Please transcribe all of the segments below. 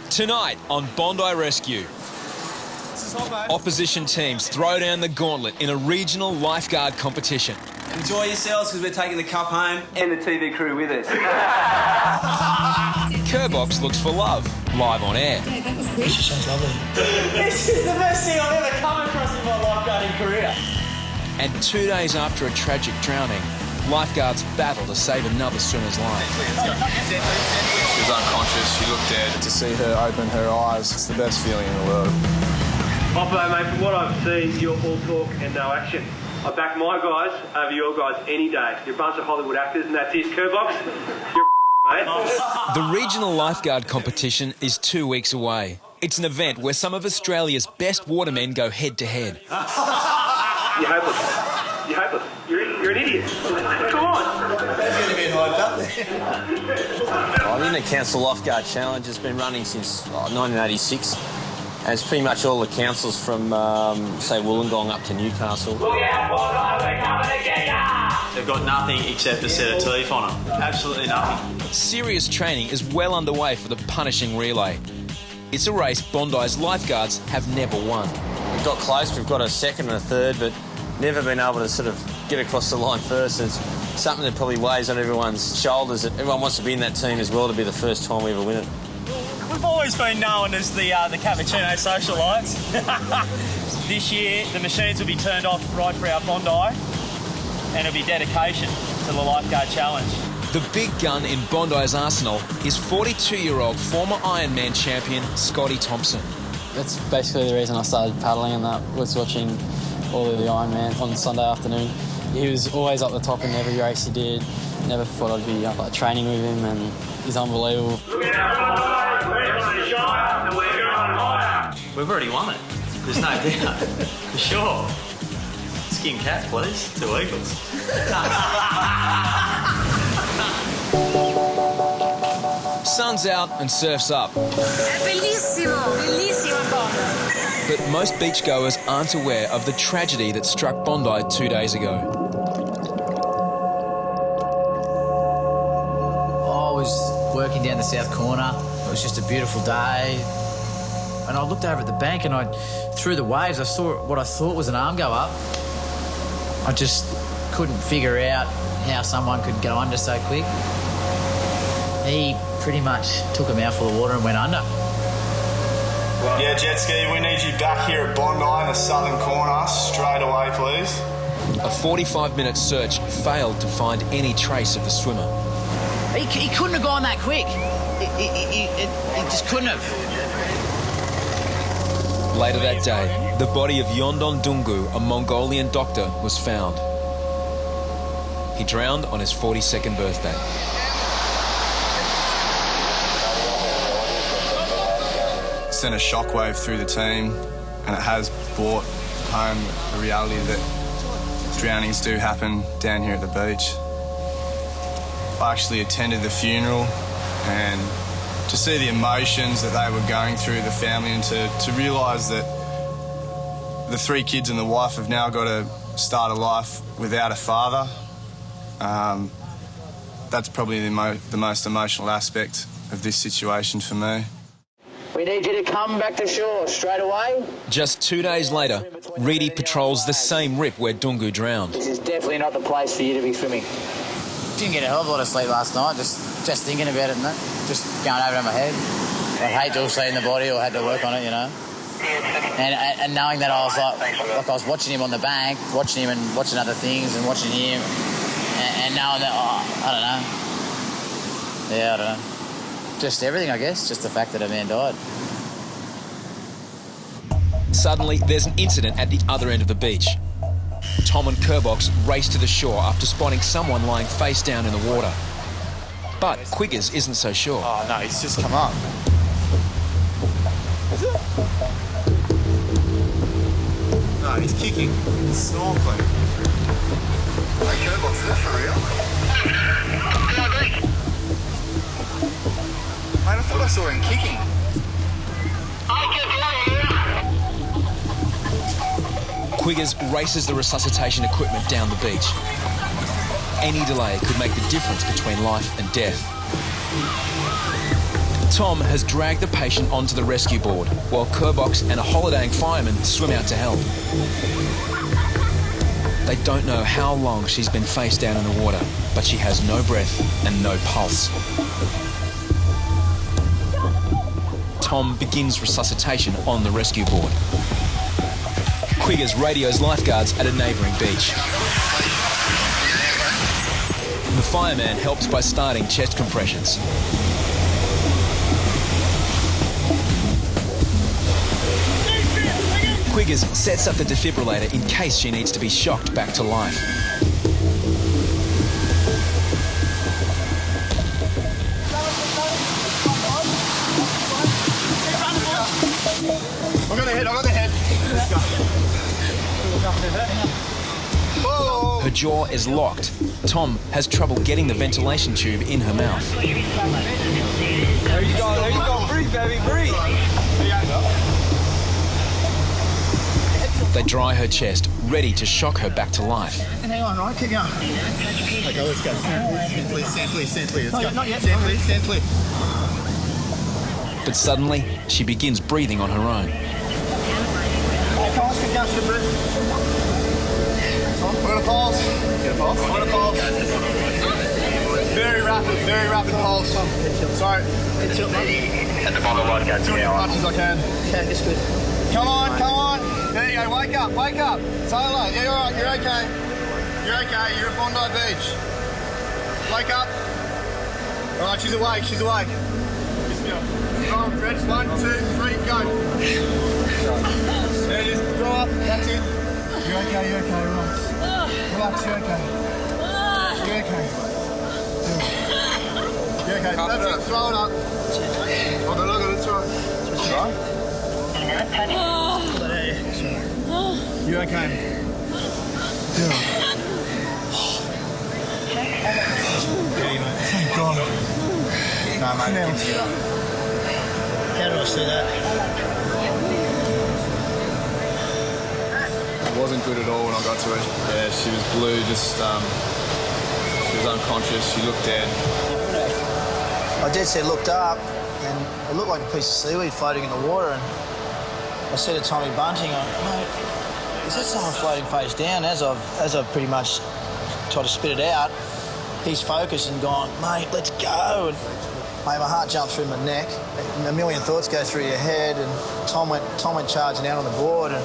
Tonight on Bondi Rescue, opposition teams throw down the gauntlet in a regional lifeguard competition. Enjoy yourselves because we're taking the cup home and the TV crew with us. Kerbox looks for love, live on air. Yeah, that was great. She sounds lovely. This is the best thing I've ever come across in my lifeguarding career. And 2 days after a tragic drowning, lifeguards battle to save another swimmer's life. She was unconscious, she looked dead. To see her open her eyes, it's the best feeling in the world. Hoppo, mate, from what I've seen, you're all talk and no action. I back my guys over your guys any day. You're a bunch of Hollywood actors and that's it. Kerbox, you're mate. The regional lifeguard competition is 2 weeks away. It's an event where some of Australia's best watermen go head-to-head. You're hopeless. You're hopeless. You're an idiot. Come on. That's going to be hyped up there. I think the Council Lifeguard Challenge has been running since 1986. And it's pretty much all the councils from, say, Wollongong up to Newcastle. Look out, Bondi, we're coming to get ya! They've got nothing except a set of teeth on them. Absolutely nothing. Serious training is well underway for the punishing relay. It's a race Bondi's lifeguards have never won. We've got close, we've got a second and a third, but never been able to sort of get across the line first. It's something that probably weighs on everyone's shoulders, that everyone wants to be in that team as well to be the first time we ever win it. We've always been known as the Cappuccino Socialites. This year, the machines will be turned off right for our Bondi, and it'll be dedication to the Lifeguard Challenge. The big gun in Bondi's arsenal is 42-year-old former Ironman champion Scotty Thompson. That's basically the reason I started paddling, and that was watching all of the Ironman on Sunday afternoon. He was always up the top in every race he did. Never thought I'd be up training with him, and he's unbelievable. We've already won it. There's no doubt. For sure. Skin cat, please. 2 eagles. Sun's out and surf's up. Bellissimo, bellissimo Bondi. But most beachgoers aren't aware of the tragedy that struck Bondi 2 days ago. I was working down the south corner. It was just a beautiful day. And I looked over at the bank and through the waves, I saw what I thought was an arm go up. I just couldn't figure out how someone could go under so quick. He pretty much took a mouthful of water and went under. Yeah, jet ski, we need you back here at Bondi in the southern corner, straight away, please. A 45-minute search failed to find any trace of the swimmer. He couldn't have gone that quick. He just couldn't have. Later that day, the body of Yondon Dungu, a Mongolian doctor, was found. He drowned on his 42nd birthday. Sent a shockwave through the team, and it has brought home the reality that drownings do happen down here at the beach. I actually attended the funeral, and to see the emotions that they were going through, the family, and to realise that the 3 kids and the wife have now got to start a life without a father, that's probably the most emotional aspect of this situation for me. We need you to come back to shore straight away. Just 2 days later, Reidy patrols the same rip where Dungu drowned. This is definitely not the place for you to be swimming. Didn't get a hell of a lot of sleep last night, just thinking about it and that. Just going over in my head. I'd hate to have seen the body or had to work on it, you know. And knowing that I was like I was watching him on the bank, watching him and watching other things and watching him, and knowing that, I don't know. Yeah, I don't know. Just everything, I guess. Just the fact that a man died. Suddenly, there's an incident at the other end of the beach. Tom and Kerbox race to the shore after spotting someone lying face down in the water. But Quiggers isn't so sure. Oh, no, he's just come up. Is it? No, he's kicking. He's snorkeling. Hey, Kerbox, is that for real? Mate, I thought I saw him kicking. Quiggers races the resuscitation equipment down the beach. Any delay could make the difference between life and death. Tom has dragged the patient onto the rescue board, while Kerbox and a holidaying fireman swim out to help. They don't know how long she's been face down in the water, but she has no breath and no pulse. Tom begins resuscitation on the rescue board. Quiggers radios lifeguards at a neighbouring beach. The fireman helps by starting chest compressions. Quiggers sets up the defibrillator in case she needs to be shocked back to life. I got the head. Whoa. Her jaw is locked. Tom has trouble getting the ventilation tube in her mouth. There you go. Breathe, baby, breathe. They dry her chest, ready to shock her back to life. Hang on, right? Keep going. Okay, let's go. Stand clear. Let's go. Not yet. Stand clear. But suddenly, she begins breathing on her own. Hey, pulse, get down to the breath. Put a pulse. Get a pulse. Put a pulse. Very rapid pulse. Sorry. At the bottom of the As much as I can. Okay, that's good. Come on. There you go. Wake up. Solo. Yeah, you're all right. You're okay. You're at Bondi Beach. Wake up. All right, she's awake. Come on, Fred. 1, 2, 3, go. There it is. Draw up. That's it. You're okay. Right. Relax. You're okay. You're okay. That's it. Throw it up. Oh, look at it. Throw it. Right. You okay? Yeah. Thank God. No, mate. How do I see that? It wasn't good at all when I got to her. Yeah, she was blue, just, she was unconscious, she looked dead. I dead set looked up and it looked like a piece of seaweed floating in the water, and I said to Tommy Bunting, mate, is that someone floating face down? As I've pretty much tried to spit it out, he's focused and gone, mate, let's go. And mate, my heart jumped through my neck. A million thoughts go through your head, and Tom went charging out on the board, and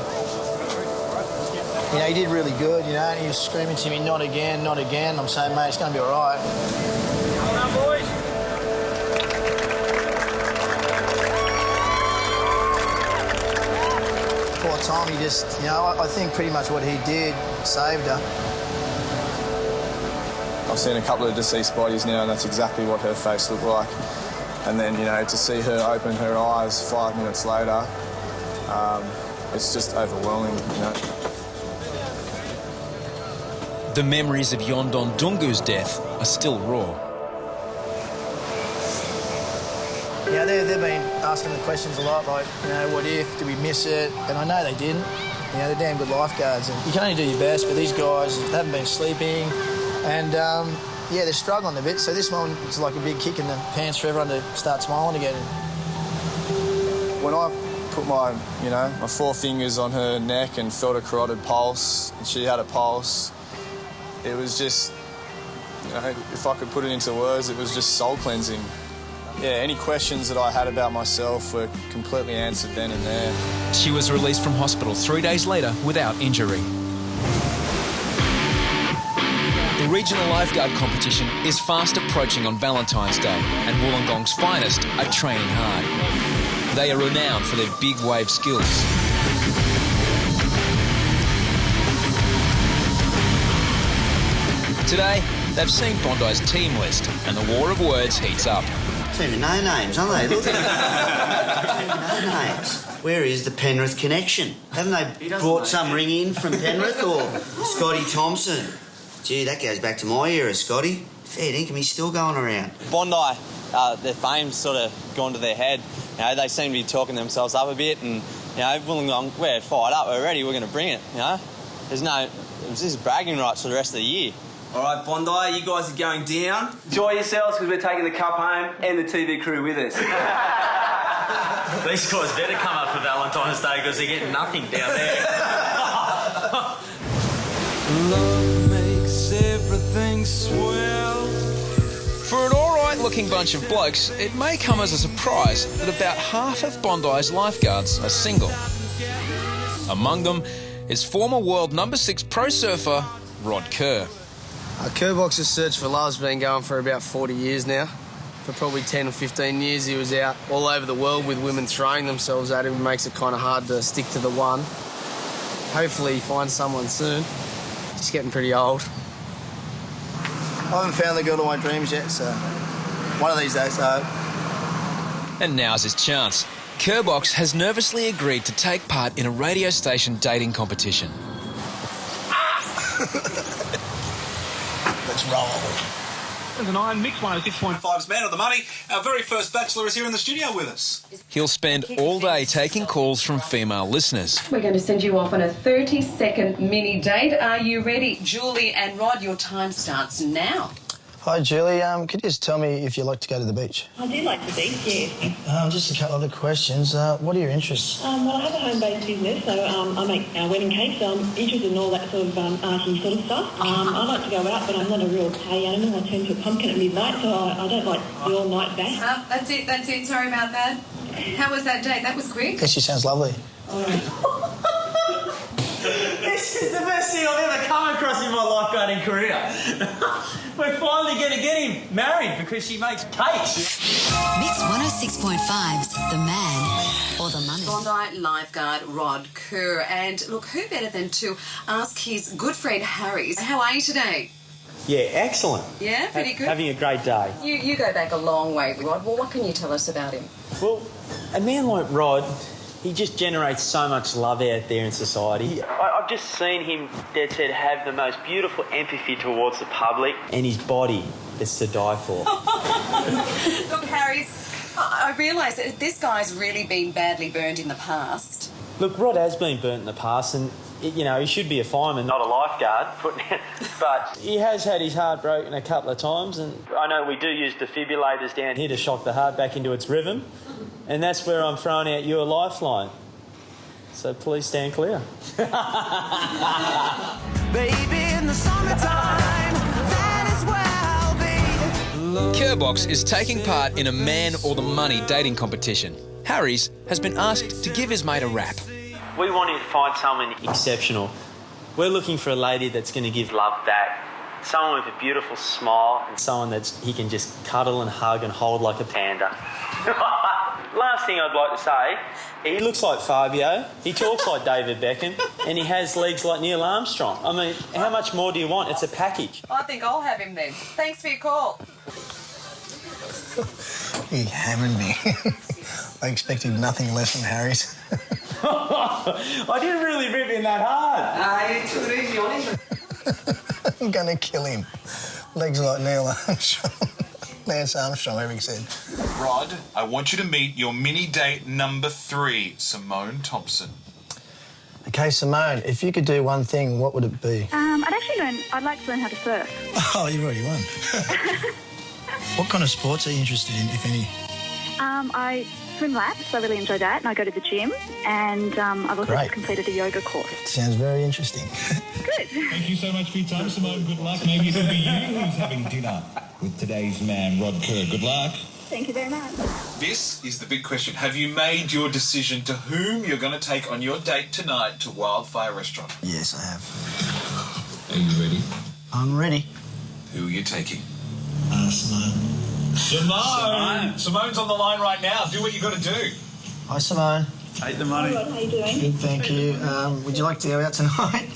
he did really good, and he was screaming to me, not again. I'm saying, mate, it's going to be all right. Come on, boys. Poor Tom, he just, I think pretty much what he did saved her. I've seen a couple of deceased bodies now, and that's exactly what her face looked like. And then, to see her open her eyes 5 minutes later, it's just overwhelming, The memories of Yondon Dungu's death are still raw. Yeah, they've been asking the questions a lot, like, what if, did we miss it? And I know they didn't. They're damn good lifeguards, and you can only do your best, but these guys, they haven't been sleeping, and they're struggling a bit. So this one is like a big kick in the pants for everyone to start smiling again. When I put my 4 fingers on her neck and felt a carotid pulse, and she had a pulse, it was just, if I could put it into words, it was just soul cleansing. Yeah, any questions that I had about myself were completely answered then and there. She was released from hospital 3 days later without injury. The regional lifeguard competition is fast approaching on Valentine's Day, and Wollongong's finest are training hard. They are renowned for their big wave skills. Today, they've seen Bondi's team list, and the war of words heats up. Even no names, aren't they? Look at them. No names. Where is the Penrith connection? Haven't they brought some ring in from Penrith or Scotty Thompson? Gee, that goes back to my era, Scotty. Fair dinkum, he's still going around. Bondi, their fame's sort of gone to their head. They seem to be talking themselves up a bit, and Wollongong, we're fired up, we're ready, we're going to bring it. This is bragging rights for the rest of the year. All right, Bondi, you guys are going down. Enjoy yourselves because we're taking the cup home and the TV crew with us. These guys better come up for Valentine's Day because they're getting nothing down there. Love makes everything swell. For an alright looking bunch of blokes, it may come as a surprise that about half of Bondi's lifeguards are single. Among them is former world number 6 pro surfer Rod Kerr. Kerrbox's search for love's been going for about 40 years now. For probably 10 or 15 years he was out all over the world with women throwing themselves at him. It makes it kind of hard to stick to the one. Hopefully he finds someone soon. He's getting pretty old. I haven't found the girl of my dreams yet, so one of these days, I hope. And now's his chance. Kerrbox has nervously agreed to take part in a radio station dating competition. Let's roll. There's an Iron Mix 106.5's Man of the Money. Our very first bachelor is here in the studio with us. He'll spend all day taking calls from female listeners. We're going to send you off on a 30-second mini date. Are you ready? Julie and Rod, your time starts now. Hi, Julie. Could you just tell me if you like to go to the beach? I do like the beach, yes. Just a couple other questions. What are your interests? Well, I have a home-based business, so I make wedding cakes, so I'm interested in all that sort of arty sort of stuff. I like to go out, but I'm not a real pay animal. I turn to a pumpkin at midnight, so I don't like the all-night bash. That's it. Sorry about that. How was that date? That was quick. Yeah, she sounds lovely. All right. This is the best thing I've ever come across in my lifeguarding career. We're finally going to get him married because she makes cakes. Mix 106.5's The Man or the Money. Bondi lifeguard Rod Kerr. And look, who better than to ask his good friend Harries. How are you today? Yeah, excellent. Yeah, pretty good. Having a great day. You go back a long way, Rod. Well, what can you tell us about him? Well, a man like Rod, he just generates so much love out there in society. I've just seen him, dead set, have the most beautiful empathy towards the public, and his body is to die for. Look, Harries, I realise that this guy's really been badly burned in the past. Look, Rod has been burnt in the past, and he should be a fireman, not a lifeguard. But he has had his heart broken a couple of times, and I know we do use defibrillators down here to shock the heart back into its rhythm. And that's where I'm throwing out your lifeline. So please stand clear. Baby, in the summertime, that is where I'll be. Kerrbox is taking part in a Man or the Money dating competition. Harries has been asked to give his mate a rap. We want him to find someone exceptional. We're looking for a lady that's going to give love back. Someone with a beautiful smile and someone that he can just cuddle and hug and hold like a panda. Last thing I'd like to say, he looks like Fabio, he talks like David Beckham, and he has legs like Neil Armstrong. I mean, how much more do you want? It's a package. I think I'll have him then. Thanks for your call. He hammered me. I expected nothing less from Harry's. I didn't really rip him that hard. You took it easy on him. I'm going to kill him. Legs like Neil Armstrong. Lance Armstrong, Eric said. Rod, I want you to meet your mini date number 3, Simone Thompson. Okay, Simone, if you could do one thing, what would it be? I'd like to learn how to surf. Oh, you've already won. What kind of sports are you interested in, if any? I swim laps, I really enjoy that, and I go to the gym, and I've also Great. completed a yoga course. Sounds very interesting. Good. Thank you so much for your time, Simone. Good luck. Maybe it'll be you who's having dinner with today's man, Rod Kerr. Good luck. Thank you very much. This is the big question. Have you made your decision to whom you're going to take on your date tonight to Wildfire Restaurant? Yes, I have. Are you ready? I'm ready. Who are you taking? Simone. Simone! Simone's on the line right now. Do what you got to do. Hi, Simone. Take the money. How are you doing? Good, thank you. Would you like to go out tonight?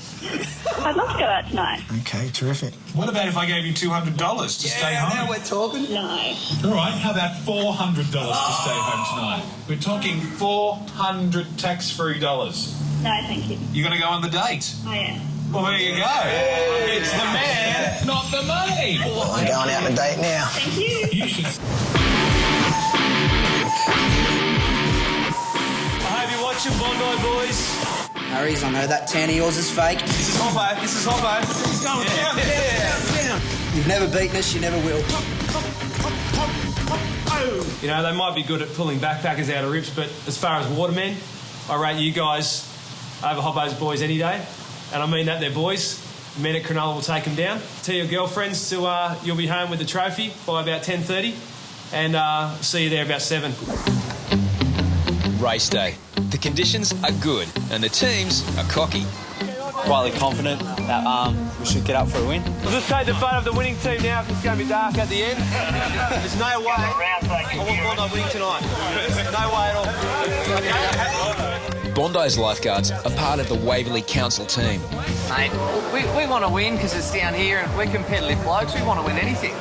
I'd love to go out tonight. Okay, terrific. What about if I gave you $200 to stay home? Now we're talking. No. All right, how about $400 to stay home tonight? We're talking 400 tax-free dollars. No, thank you. You're going to go on the date? I am. Well, there you go. It's the man, not the money. I'm going out on a date now. Thank you. You should... I hope you're watching, Bondi boys. Harries, I know that tan of yours is fake. This is Hoppo. This is Hoppo. He's going down. You've never beaten us, you never will. You know, they might be good at pulling backpackers out of rips, but as far as watermen, I rate you guys over Hoppo's boys any day. And I mean that they're boys. Men at Cronulla will take them down. Tell your girlfriends to you'll be home with the trophy by about 10:30, and see you there about 7. Race day. The conditions are good and the teams are cocky. Quietly confident that we should get up for a win. We'll just take the photo of the winning team now because it's going to be dark at the end. There's no way I want Bondi winning tonight. No way at all. Bondi's lifeguards are part of the Waverley Council team. Mate, we want to win because it's down here and we're competitive blokes. We want to win anything.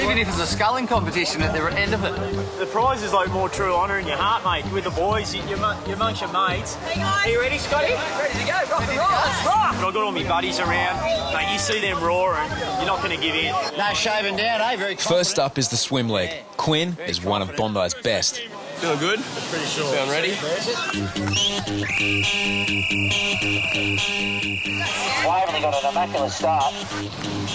Even if it's a sculling competition at the end of it. The prize is like more true honour in your heart, mate, with the boys, you're amongst your mates. Hey guys! Are you ready, Scotty? Ready to go, rock and roll. Let's rock! I've got all my buddies around. Mate, you see them roaring, you're not going to give in. No shaving down, eh? Very confident. First up is the swim leg. Quinn is one of Bondi's best. Feeling good? Pretty sure. Sound ready? Waverley got an immaculate start.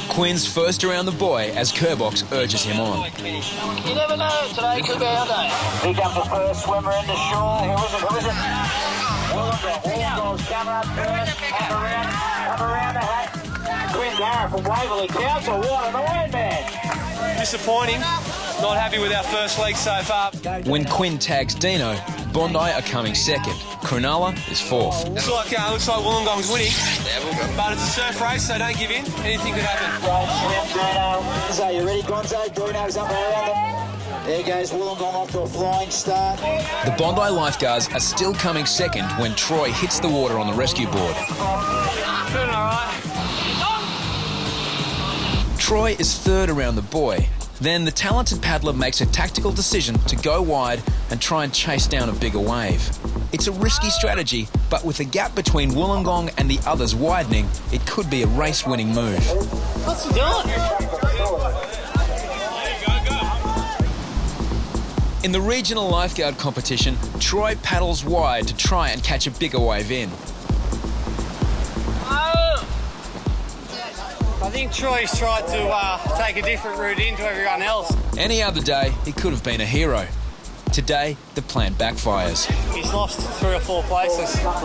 Quinn's first around the buoy as Kerbox urges him on. You never know, today could be our day. Here comes the first swimmer in the shore. Who is it? Wollongong's coming up first. Up around the hat. Quinn Garrett from Waverley Council. What an win, man. Disappointing. Not happy with our first leg so far. When Quinn tags Deano, Bondi are coming second. Cronulla is fourth. Looks like Wollongong's winning, but it's a surf race, so don't give in. Anything could happen. So you ready, Gonzo? Deano's up around it. There goes Wollongong off to a flying start. The Bondi lifeguards are still coming second when Troy hits the water on the rescue board. Doing all right. Troy is third around the buoy. Then the talented paddler makes a tactical decision to go wide and try and chase down a bigger wave. It's a risky strategy, but with the gap between Wollongong and the others widening, it could be a race-winning move. What's he doing? In the regional lifeguard competition, Troy paddles wide to try and catch a bigger wave in. I think Troy's tried to take a different route into everyone else. Any other day, he could have been a hero. Today, the plan backfires. He's lost 3 or 4 places. What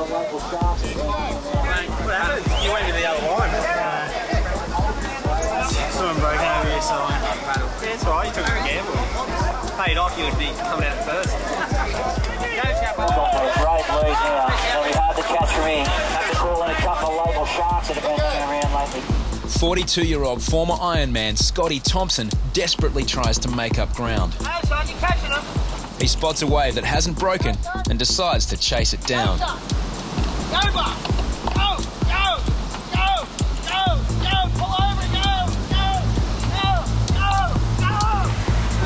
happened? You went to the other line. Someone broke over here, so I went paddle. Yeah, it's alright, you took a gamble. Paid off, you would be coming out first. Great lead now. It'll be hard to catch from here. Have to call in a couple of local sharks that have been hanging around lately. 42-year-old former Ironman Scotty Thompson desperately tries to make up ground. Hey, son, you catching him? He spots a wave that hasn't broken and decides to chase it down. Go, Buck! Go! Go! Go! Go! Go! Pull over! Go! Go! Go! Go! Go!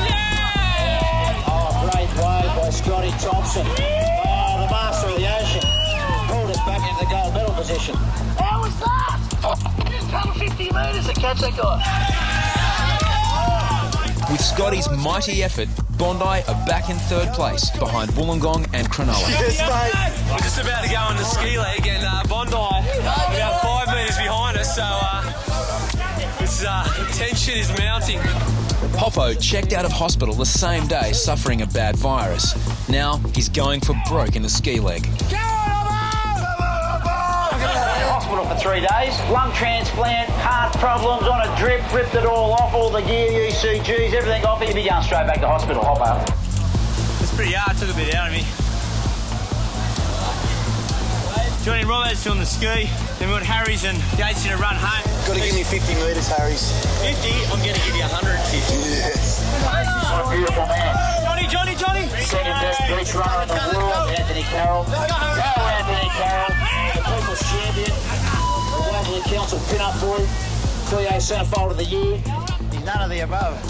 Yeah! Oh, great wave by Scotty Thompson. Oh, the master of the ocean. Pulled us back into the gold medal position. How was that? Just come 50 metres to catch that guy. With Scotty's mighty effort, Bondi are back in third place behind Wollongong and Cronulla. Yes, mate. We're just about to go on the ski leg and Bondi about 5 metres behind us, so this tension is mounting. Hoppo checked out of hospital the same day suffering a bad virus. Now he's going for broke in the ski leg. Hospital for 3 days, lung transplant, heart problems, on a drip, ripped it all off, all the gear, ECGs, everything off. You'll be going straight back to hospital, Hoppo. It's pretty hard, took a bit out of me. Johnny Roberts doing the ski, then we got Harries and Gates in a run home. Got to give me 50 metres, Harries. 50? I'm going to give you 150. What a beautiful man. Johnny! Second best beach runner in the world, Anthony Carroll. Go, Anthony Carroll. The People's Champion. The Waverley Council pin-up boy. Cleo Centrefold of the Year. He's none of the above.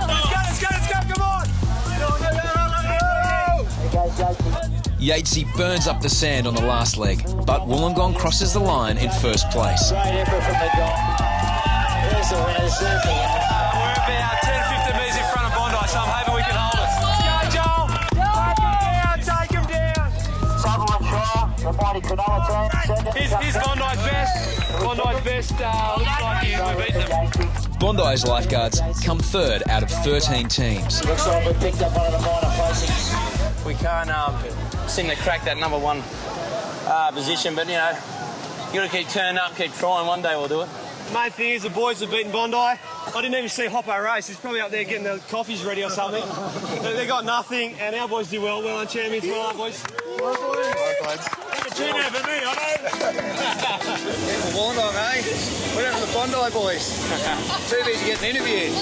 Let's go, come on! Yatesy burns up the sand on the last leg, but Wollongong crosses the line in first place. Great effort from the guy. There's the winner, surfing. We're about 10-15 metres in front of Bondi, so I'm hoping we can hold it. Let's go, Joel! Take him down! Sutherland Shaw, the mighty Cronulla team. Here's Bondi's best. Looks like we've beaten them. Bondi's lifeguards come third out of 13 teams. Looks like we picked up one of the minor placings. We can't seem to crack that number one position, but, you know, you got to keep turning up, keep trying. One day we'll do it. The main thing is the boys have beaten Bondi. I didn't even see Hoppo race. He's probably up there getting the coffees ready or something. They got nothing, and our boys do well. Well on champions. Well on, boys. Well on, boys. Have a tune there for me, I know. Bondi, eh? What happened to the Bondi boys? Too busy getting interviewed.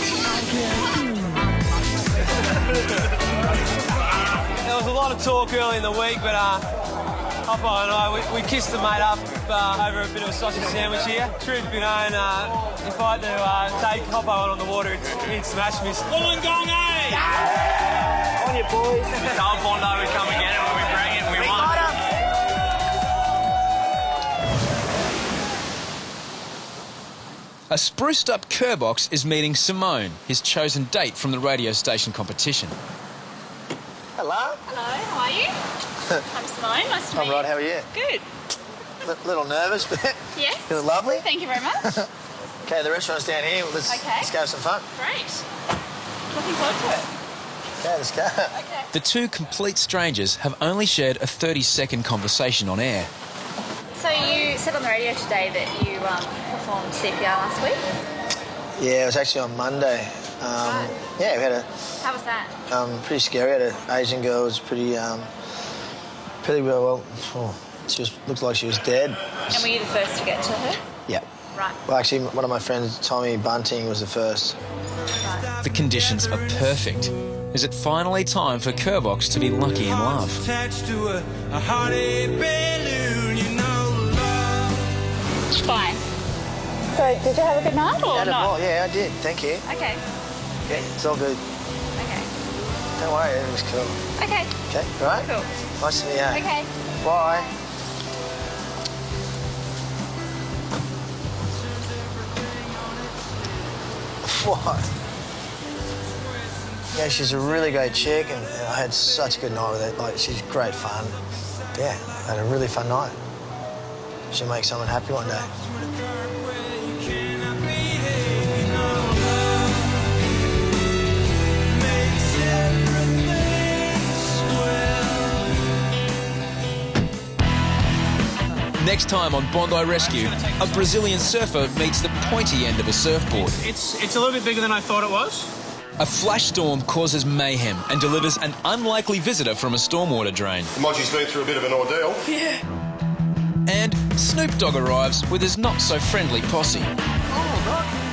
There was a lot of talk early in the week, but Hoppo and I, we kissed the mate up over a bit of a sausage sandwich here. Truth be known, if I had to take Hoppo on the water, he'd smash me. Wollongong, eh? On you, boys. We told Bondi we'd come and get it when we bring it, and we won. A spruced up Kerbox is meeting Simone, his chosen date from the radio station competition. Hello. Hello, how are you? I'm Simone, nice to meet I'm you. right, how are you? Good. Little nervous, but Yes. you look lovely. Thank you very much. Okay, the restaurant's down here. Let's go have some fun. Great. Looking forward to it. Okay, let's go. Okay. The two complete strangers have only shared a 30-second conversation on air. So you said on the radio today that you performed CPR last week? Yeah, it was actually on Monday. Yeah, we had How was that? pretty scary. We had an Asian girl who was pretty well. She looked like she was dead. And were you the first to get to her? Yeah. Right. Well, actually, one of my friends, Tommy Bunting, was the first. The conditions are perfect. Is it finally time for Kerbox to be lucky in love? Attached to a hearty balloon, you know love. Fine. So did you have a good night or not? Yeah, I did. Thank you. Okay. Yeah, it's all good. Okay. Don't worry, it was cool. Okay. Okay, all right? Cool. Nice to meet you. Okay. Bye. What? Yeah, she's a really great chick, and I had such a good night with her. Like, she's great fun. Yeah, I had a really fun night. She'll make someone happy one day. Next time on Bondi Rescue, a Brazilian surfer meets the pointy end of a surfboard. It's a little bit bigger than I thought it was. A flash storm causes mayhem and delivers an unlikely visitor from a stormwater drain. Moji's been through a bit of an ordeal. Yeah. And Snoop Dogg arrives with his not-so-friendly posse. Oh, look.